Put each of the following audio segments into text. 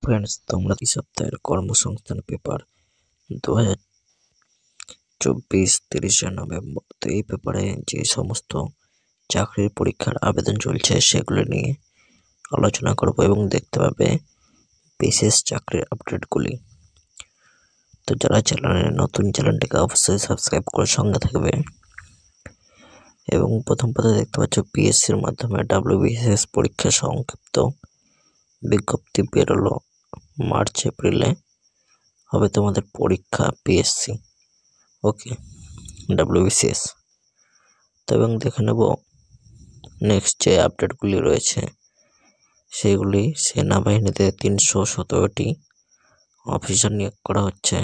Friends, তোমরা এই সপ্তাহের কর্মসংস্থান পেপার 2024 30শে নভেম্বর। তো এই পেপারে যে সমস্ত চাকরির পরীক্ষার আবেদন চলছে সেগুলো নিয়ে আলোচনা করব এবং দেখতে পাবে বিশেষ চাকরির আপডেটগুলি। তো যারা চ্যানেলে নতুন, চ্যানেলটিকে অবশ্যই সাবস্ক্রাইব করে সঙ্গে থাকবে। এবং প্রথম পাতায় দেখতে পাচ্ছ পিএসসির মাধ্যমে WBCS পরীক্ষা সংক্ষিপ্ত বিজ্ঞপ্তি বেরোলো। মার্চ এপ্রিলে হবে তোমাদের পরীক্ষা পিএসসি, ওকে, WBCS। তো এবং দেখে নেব নেক্সট যে আপডেটগুলি রয়েছে সেগুলি। সেনাবাহিনীতে 317টি অফিসার নিয়োগ করা হচ্ছে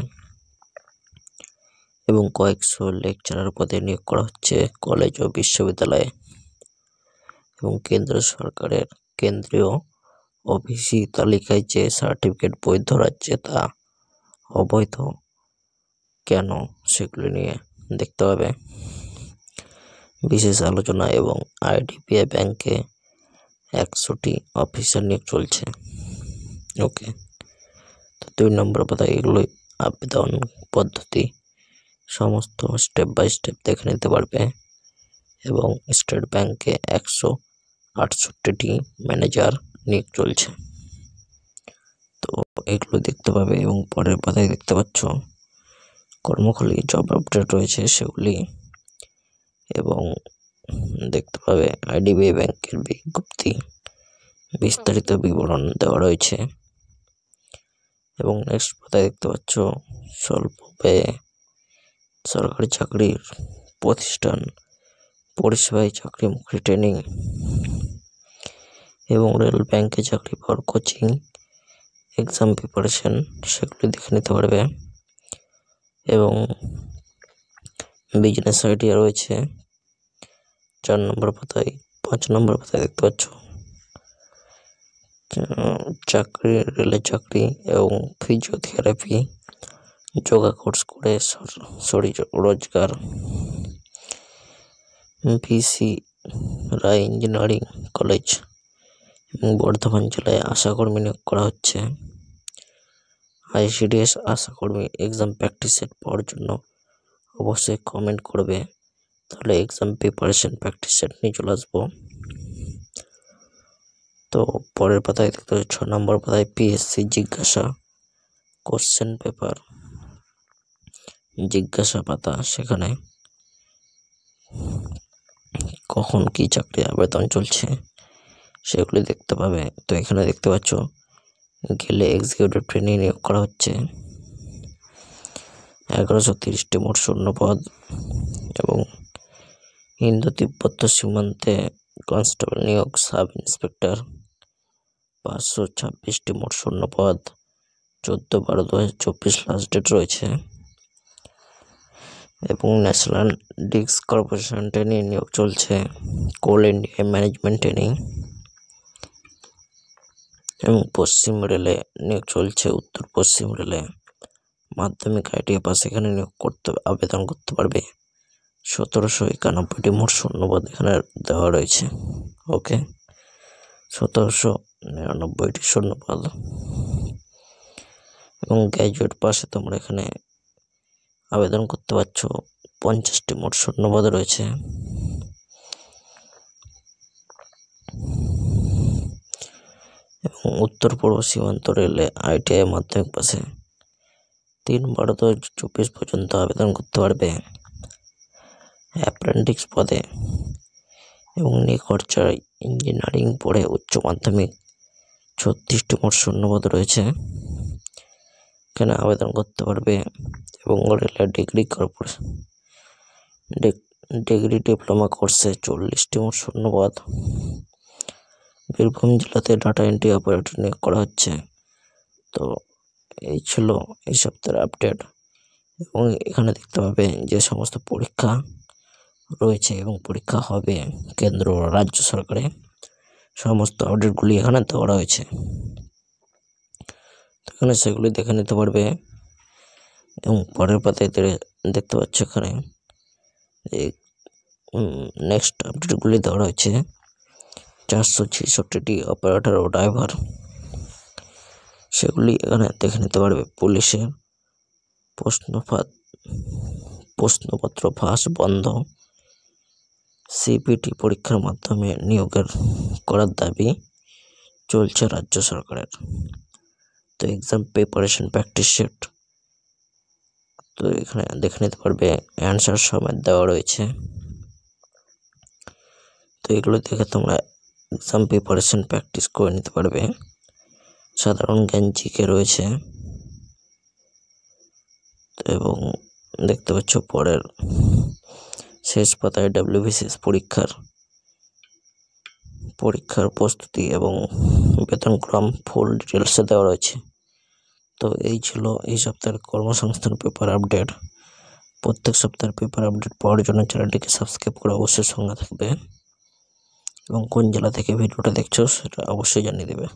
এবং কয়েকশো লেকচারার পদে নিয়োগ করা হচ্ছে কলেজ ও বিশ্ববিদ্যালয়ে। এবং কেন্দ্র সরকারের কেন্দ্রীয় ওবিসি তালিকায় যে সার্টিফিকেট বৈধ রাজ্যে তা অবৈধ কেন সেগুলি নিয়ে দেখতে হবে। বিশেষ আলোচনা এবং IDBI ব্যাংকে 100টি অফিসার নিয়োগ চলছে, ওকে। তো 2 নম্বর পাতায় এগুলোই আবেদন পদ্ধতি সমস্ত স্টেপ বাই স্টেপ দেখে নিতে পারবে। এবং স্টেট ব্যাংকে 168টি ম্যানেজার নিয়োগ চলছে, তো এগুলো দেখতে পাবে। এবং পরের পাতায় দেখতে পাচ্ছ কর্মখালি জব আপডেট রয়েছে সেগুলি, এবং দেখতে পাবে IDBI ব্যাংকের বিজ্ঞপ্তি বিস্তারিত বিবরণ দেওয়া রয়েছে। এবং নেক্সট পাতায় দেখতে পাচ্ছ স্বল্প ব্যয়ে সরকারি চাকরির প্রতিষ্ঠান পরিষেবায় চাকরিমুখী ট্রেনিং এবং রেল ব্যাংকে চাকরি পাওয়ার কোচিং এক্সাম প্রিপারেশন সেগুলি দেখে নিতে পারবে। এবং বিজনেস আইডিয়া রয়েছে 4 নম্বর পাতায়। 5 নম্বর পাতায় দেখতে পাচ্ছ চাকরি, রেলের চাকরি এবং ফিজিওথেরাপি যোগা কোর্স করে শরীর রোজগার। VC রায় ইঞ্জিনিয়ারিং কলেজ এবং বর্ধমান জেলায় আশাকর্মী নিয়োগ করা হচ্ছে। ICDS আশাকর্মী এক্সাম প্র্যাকটিস সেট পাওয়ার জন্য অবশ্যই কমেন্ট করবে, তাহলে এক্সাম প্রিপারেশন প্র্যাকটিস সেট নিয়ে চলে আসবো। তো পরের পাতায় দেখতে পাচ্ছি 6 নম্বর পাতায় পিএসসি জিজ্ঞাসা কোশ্চেন পেপার জিজ্ঞাসা পাতা, সেখানে কখন কি চাকরি আবেদন চলছে সেগুলি দেখতে পাবে। তো এখানে দেখতে পাচ্ছ গেলে এক্সিকিউটিভ ট্রেনিং নিয়োগ করা হচ্ছে 1130টি মোট শূন্য পদ। এবং ইন্দো তিব্বত সীমান্তে কনস্টেবল নিয়োগ সাব ইন্সপেক্টর 526টি মোট শূন্য পদ। 14/12/2024 লাস্ট ডেট রয়েছে। এবং ন্যাশনাল ডিস্ক কর্পোরেশন ট্রেনিং নিয়োগ চলছে কোল ইন্ডিয়া ম্যানেজমেন্ট ট্রেনিং। এবং পশ্চিম রেলে নিয়োগ চলছে উত্তর পশ্চিম রেলে মাধ্যমিক ITI পাস, এখানে নিয়োগ আবেদন করতে পারবে। 1791টি মোট শূন্যপদ এখানে দেওয়া রয়েছে, ওকে। 1799টি শূন্যপদ। এবং গ্র্যাজুয়েট পাশে তোমরা এখানে আবেদন করতে পারছো। 50টি মোট শূন্যপদ রয়েছে। এবং উত্তর পূর্ব সীমান্ত রেলে ITI মাধ্যমিক পাশে 3/12/2024 পর্যন্ত আবেদন করতে পারবে অ্যাপ্রেন্টিস পদে। এবং নিখরচার ইঞ্জিনিয়ারিং পড়ে উচ্চ মাধ্যমিক 36টি মোট শূন্যপদ রয়েছে, এখানে আবেদন করতে পারবে। এবং রেলের ডিগ্রি কর্পোরেশন ডিগ্রি ডিপ্লোমা কোর্সে 40টি মোট শূন্যপদ। বীরভূম জেলাতে ডাটা এন্ট্রি অপারেটর নিয়োগ করা হচ্ছে। তো এই ছিল এই সপ্তাহের আপডেট। এবং এখানে দেখতে পাবে যে সমস্ত পরীক্ষা রয়েছে এবং পরীক্ষা হবে কেন্দ্র ও রাজ্য সরকারে, সমস্ত আপডেটগুলি এখানে দেওয়া রয়েছে। এখানে সেগুলি দেখে নিতে পারবে। এবং পরের পাতায় দেখতে পাচ্ছ এখানে নেক্সট আপডেটগুলি দেওয়া রয়েছে। 466টি অপারেটর ও ড্রাইভার সেগুলি এখানে দেখে নিতে পারবে। পুলিশের প্রশ্নপত্র ফাঁস বন্ধ, সিপিটি পরীক্ষার মাধ্যমে নিয়োগের করার দাবি চলছে রাজ্য সরকারের। তো এক্সাম প্রিপারেশন প্র্যাকটিস শিট, তো এখানে দেখে নিতে পারবে অ্যান্সার সমেত দেওয়া রয়েছে। তো এগুলো দেখে তোমরা এক্সাম প্রিপারেশন প্র্যাকটিস করে নিতে পারবে। সাধারণ জ্ঞান জিকে রয়েছে এবং দেখতে পাচ্ছ পরের শেষ পাতায় WBCS পরীক্ষার প্রস্তুতি এবং বেতনক্রম ফুল ডিটেলসে দেওয়া রয়েছে। তো এই ছিল এই সপ্তাহের কর্মসংস্থান পেপার আপডেট। প্রত্যেক সপ্তাহের পেপার আপডেট পাওয়ার জন্য চ্যানেলটিকে সাবস্ক্রাইব করে অবশ্যই সঙ্গে থাকবে এবং কোন জেলা থেকে ভিডিওটা দেখছো সেটা অবশ্যই জানিয়ে দেবে।